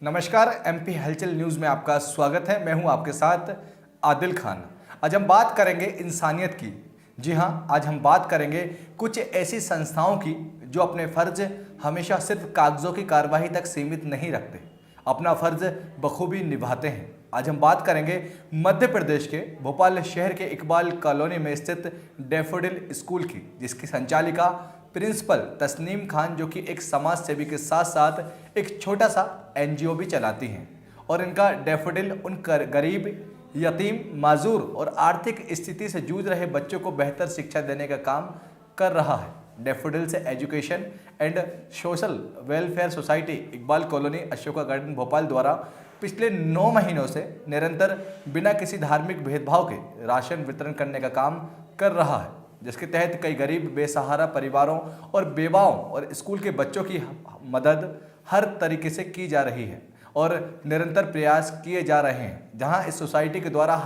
नमस्कार, एमपी हलचल न्यूज़ में आपका स्वागत है। मैं हूं आपके साथ आदिल खान। आज हम बात करेंगे इंसानियत की। जी हां, आज हम बात करेंगे कुछ ऐसी संस्थाओं की जो अपने फ़र्ज हमेशा सिर्फ कागज़ों की कार्रवाई तक सीमित नहीं रखते, अपना फ़र्ज बखूबी निभाते हैं। आज हम बात करेंगे मध्य प्रदेश के भोपाल शहर के इकबाल कॉलोनी में स्थित डैफोडिल स्कूल की, जिसकी संचालिका प्रिंसिपल तस्नीम खान, जो कि एक समाज सेवी के साथ साथ एक छोटा सा एनजीओ भी चलाती हैं। और इनका डैफोडिल उन गरीब, यतीम, माजूर और आर्थिक स्थिति से जूझ रहे बच्चों को बेहतर शिक्षा देने का काम कर रहा है। डैफोडिल से education and social welfare society Iqbal colony, Ashoka garden, Bhopal द्वारा पिछले 9 महीनों से निरंतर बिना किसी धार्मिक भेदभाव के राशन वितरण करने का काम कर रहा है, जिसके तहत कई गरीब, बेसहारा परिवारों और बेवाओं और स्कूल के बच्चों की मदद हर तरीके से की जा रही है और निरंतर प्रयास किए जा रहे हैं। जहां इस सोसाइटी के द्वारा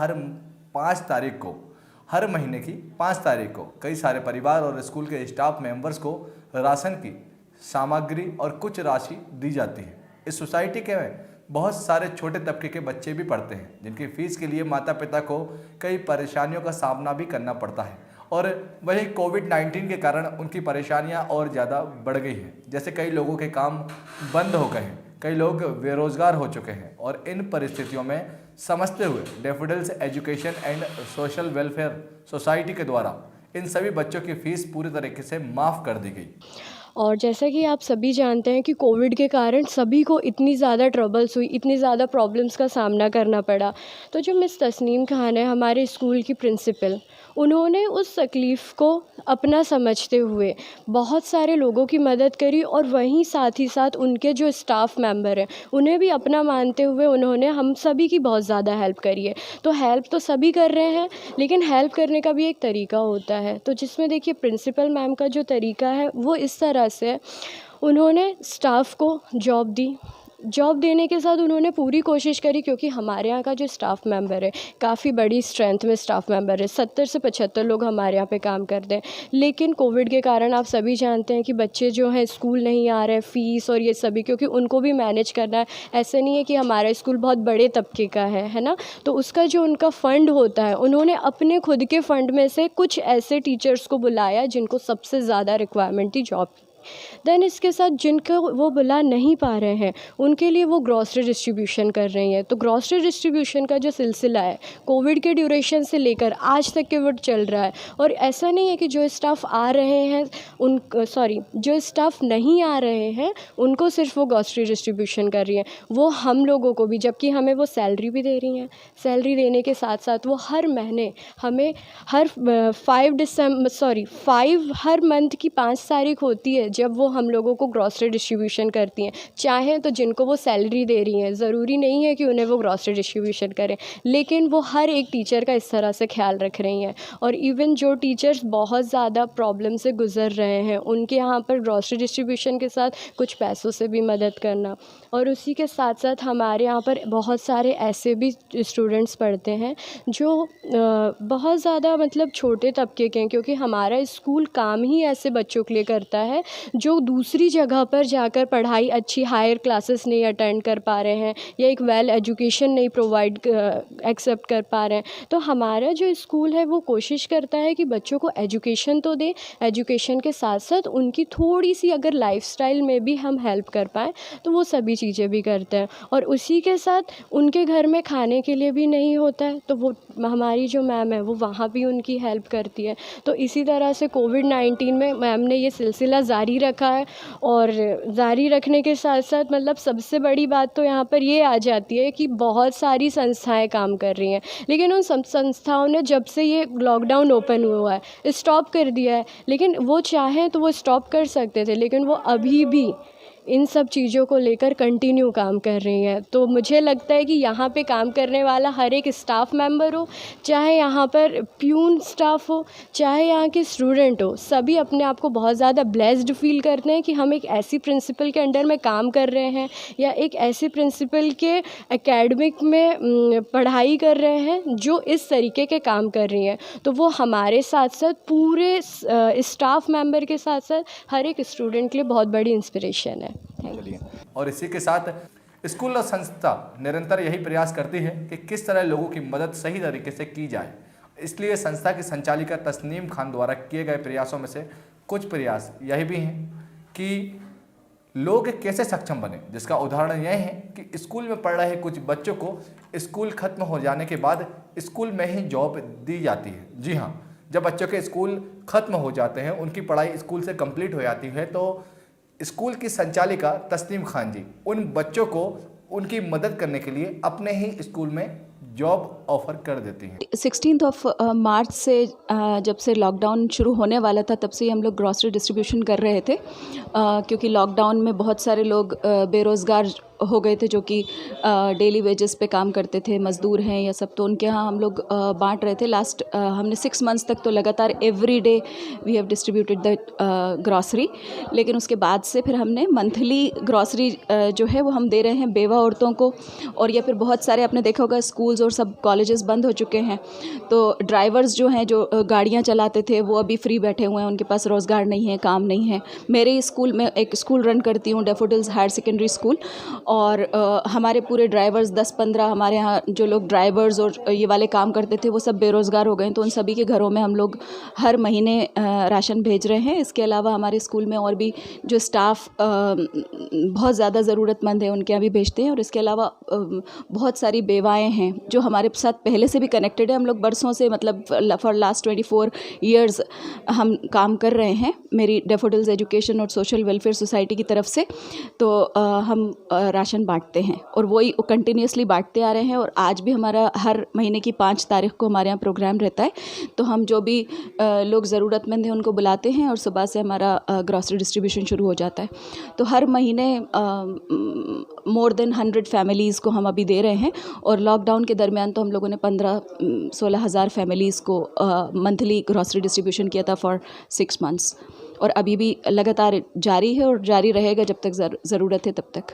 हर महीने की 5 तारीख को कई सारे परिवार और स्कूल के स्टाफ मेंबर्स को राशन की सामग्री और कुछ राशि दी जाती है। इस सोसाइटी के बहुत सारे छोटे तबके के बच्चे भी पढ़ते हैं, जिनकी फीस के लिए माता पिता को कई परेशानियों का सामना भी करना पड़ता है। और वही कोविड-19 के कारण उनकी परेशानियां और ज़्यादा बढ़ गई हैं। जैसे कई लोगों के काम बंद हो गए हैं, कई लोग बेरोजगार हो चुके हैं और इन परिस्थितियों में समझते हुए daffodils education and social welfare society के द्वारा इन सभी बच्चों की फ़ीस पूरी तरीके से माफ़ कर दी गई। और जैसा कि आप सभी जानते हैं कि कोविड के कारण सभी को इतनी ज़्यादा ट्रबल्स हुई, इतनी ज़्यादा प्रॉब्लम्स का सामना करना पड़ा। तो जो मिस तस्नीम खान है, हमारे स्कूल की प्रिंसिपल, उन्होंने उस तकलीफ़ को अपना समझते हुए बहुत सारे लोगों की मदद करी और वहीं साथ ही साथ उनके जो स्टाफ मेंबर हैं, उन्हें भी अपना मानते हुए उन्होंने हम सभी की बहुत ज़्यादा हेल्प करी है। तो हेल्प तो सभी कर रहे हैं, लेकिन हेल्प करने का भी एक तरीका होता है। तो जिसमें देखिए प्रिंसिपल मैम का जो तरीका है वो इस तरह से है, उन्होंने स्टाफ को जॉब दी। जॉब देने के साथ उन्होंने पूरी कोशिश करी, क्योंकि हमारे यहाँ का जो स्टाफ मेंबर है, काफ़ी बड़ी स्ट्रेंथ में स्टाफ मेंबर है, 70 से 75 लोग हमारे यहाँ पे काम करते हैं। लेकिन कोविड के कारण आप सभी जानते हैं कि बच्चे जो हैं स्कूल नहीं आ रहे हैं, फ़ीस और ये सभी, क्योंकि उनको भी मैनेज करना है। ऐसे नहीं है कि हमारा स्कूल बहुत बड़े तबके का है ना। तो उसका जो उनका फ़ंड होता है, उन्होंने अपने खुद के फ़ंड में से कुछ ऐसे टीचर्स को बुलाया जिनको सबसे ज़्यादा रिक्वायरमेंट थी जॉब की। देन इसके साथ जिनको वो बुला नहीं पा रहे हैं, उनके लिए वो ग्रॉसरी डिस्ट्रीब्यूशन कर रही हैं। तो ग्रॉसरी डिस्ट्रीब्यूशन का जो सिलसिला है, कोविड के ड्यूरेशन से लेकर आज तक के वो चल रहा है। और ऐसा नहीं है कि जो स्टाफ आ रहे हैं जो स्टाफ नहीं आ रहे हैं उनको सिर्फ वो ग्रॉसरी डिस्ट्रीब्यूशन कर रही हैं, वो हम लोगों को भी, जबकि हमें वो सैलरी भी दे रही हैं। सैलरी देने के साथ साथ वो हर महीने हमें हर 5 हर मंथ की 5 तारीख होती है जब वो हम लोगों को ग्रॉसरी डिस्ट्रीब्यूशन करती हैं। चाहें तो जिनको वो सैलरी दे रही हैं, ज़रूरी नहीं है कि उन्हें वो ग्रॉसरी डिस्ट्रीब्यूशन करें, लेकिन वो हर एक टीचर का इस तरह से ख्याल रख रही हैं। और इवन जो टीचर्स बहुत ज़्यादा प्रॉब्लम से गुज़र रहे हैं, उनके यहाँ पर ग्रॉसरी डिस्ट्रीब्यूशन के साथ कुछ पैसों से भी मदद करना। और उसी के साथ साथ हमारे यहाँ पर बहुत सारे ऐसे भी स्टूडेंट्स पढ़ते हैं जो बहुत ज़्यादा मतलब छोटे तबके के हैं, क्योंकि हमारा स्कूल काम ही ऐसे बच्चों के लिए करता है जो दूसरी जगह पर जाकर पढ़ाई, अच्छी हायर क्लासेस नहीं अटेंड कर पा रहे हैं या एक वेल एजुकेशन नहीं प्रोवाइड एक्सेप्ट कर पा रहे हैं। तो हमारा जो स्कूल है वो कोशिश करता है कि बच्चों को एजुकेशन तो दे, एजुकेशन के साथ साथ उनकी थोड़ी सी अगर लाइफस्टाइल में भी हम हेल्प कर पाएँ तो वो सभी चीज़ें भी करते हैं। और उसी के साथ उनके घर में खाने के लिए भी नहीं होता है, तो वो हमारी जो मैम है वो वहाँ भी उनकी हेल्प करती है। तो इसी तरह से कोविड-19 में मैम ने ये सिलसिला जारी रखा है। और जारी रखने के साथ साथ मतलब सबसे बड़ी बात तो यहाँ पर ये आ जाती है कि बहुत सारी संस्थाएं काम कर रही हैं, लेकिन उन संस्थाओं ने जब से ये लॉकडाउन ओपन हुआ है स्टॉप कर दिया है। लेकिन वो चाहें तो वो स्टॉप कर सकते थे, लेकिन वो अभी भी इन सब चीज़ों को लेकर कंटिन्यू काम कर रही हैं। तो मुझे लगता है कि यहाँ पे काम करने वाला हर एक स्टाफ मेंबर हो, चाहे यहाँ पर प्यून स्टाफ हो, चाहे यहाँ के स्टूडेंट हो, सभी अपने आप को बहुत ज़्यादा ब्लेस्ड फील करते हैं कि हम एक ऐसी प्रिंसिपल के अंडर में काम कर रहे हैं या एक ऐसे प्रिंसिपल के एकेडमिक में पढ़ाई कर रहे हैं जो इस तरीके के काम कर रही हैं। तो वो हमारे साथ साथ पूरे स्टाफ मेंबर के साथ साथ हर एक स्टूडेंट के लिए बहुत बड़ी इंस्पिरेशन है। चलिए, और इसी के साथ स्कूल और संस्था निरंतर यही प्रयास करती है कि किस तरह लोगों की मदद सही तरीके से की जाए। इसलिए संस्था की संचालिका तस्नीम खान द्वारा किए गए प्रयासों में से कुछ प्रयास यही भी हैं कि लोग कैसे सक्षम बने, जिसका उदाहरण यह है कि स्कूल में पढ़ रहे कुछ बच्चों को स्कूल खत्म हो जाने के बाद स्कूल में ही जॉब दी जाती है। जी हाँ, जब बच्चों के स्कूल खत्म हो जाते हैं, उनकी पढ़ाई स्कूल से कंप्लीट हो जाती है, तो स्कूल की संचालिका तस्नीम खान जी उन बच्चों को उनकी मदद करने के लिए अपने ही स्कूल में जॉब ऑफर कर देती हैं। 16 मार्च से जब से लॉकडाउन शुरू होने वाला था तब से ही हम लोग ग्रॉसरी डिस्ट्रीब्यूशन कर रहे थे, क्योंकि लॉकडाउन में बहुत सारे लोग बेरोज़गार हो गए थे जो कि डेली वेजेस पे काम करते थे, मज़दूर हैं या सब, तो उनके यहाँ हम लोग बांट रहे थे। लास्ट हमने 6 मंथ्स तक तो लगातार every day we have distributed the grocery, लेकिन उसके बाद से फिर हमने मंथली ग्रॉसरी जो है वो हम दे रहे हैं बेवा औरतों को, और या फिर बहुत सारे आपने देखा होगा स्कूल्स और सब कॉलेजेस बंद हो चुके हैं, तो ड्राइवर्स जो हैं जो गाड़ियाँ चलाते थे वो अभी फ्री बैठे हुए हैं, उनके पास रोज़गार नहीं है, काम नहीं है। मेरे स्कूल में एक स्कूल रन करती हूँ, डैफोडिल्स हायर सेकेंडरी स्कूल, और हमारे पूरे ड्राइवर्स 10-15 हमारे यहाँ जो लोग ड्राइवर्स और ये वाले काम करते थे वो सब बेरोज़गार हो गए, तो उन सभी के घरों में हम लोग हर महीने राशन भेज रहे हैं। इसके अलावा हमारे स्कूल में और भी जो स्टाफ बहुत ज़्यादा ज़रूरतमंद है उनके यहाँ भी भेजते हैं, और इसके अलावा बहुत सारी बेवाएँ हैं जो हमारे साथ पहले से भी कनेक्टेड है। हम लोग बरसों से, मतलब फॉर लास्ट 24 ईयर्स हम काम कर रहे हैं मेरी डैफोडिल्स एजुकेशन और सोशल वेलफेयर सोसाइटी की तरफ से, तो हम राशन बांटते हैं और वही कंटिन्यूसली बांटते आ रहे हैं। और आज भी हमारा हर महीने की 5 तारीख को हमारे यहाँ प्रोग्राम रहता है, तो हम जो भी लोग ज़रूरतमंद हैं उनको बुलाते हैं और सुबह से हमारा ग्रॉसरी डिस्ट्रीब्यूशन शुरू हो जाता है। तो हर महीने मोर देन 100 फैमिलीज़ को हम अभी दे रहे हैं, और लॉकडाउन के दरमियान तो हम लोगों ने 15-16 हज़ार फैमिलीज़ को मंथली ग्रॉसरी डिस्ट्रीब्यूशन किया था फॉर 6 मंथ्स, और अभी भी लगातार जारी है और जारी रहेगा जब तक ज़रूरत है तब तक।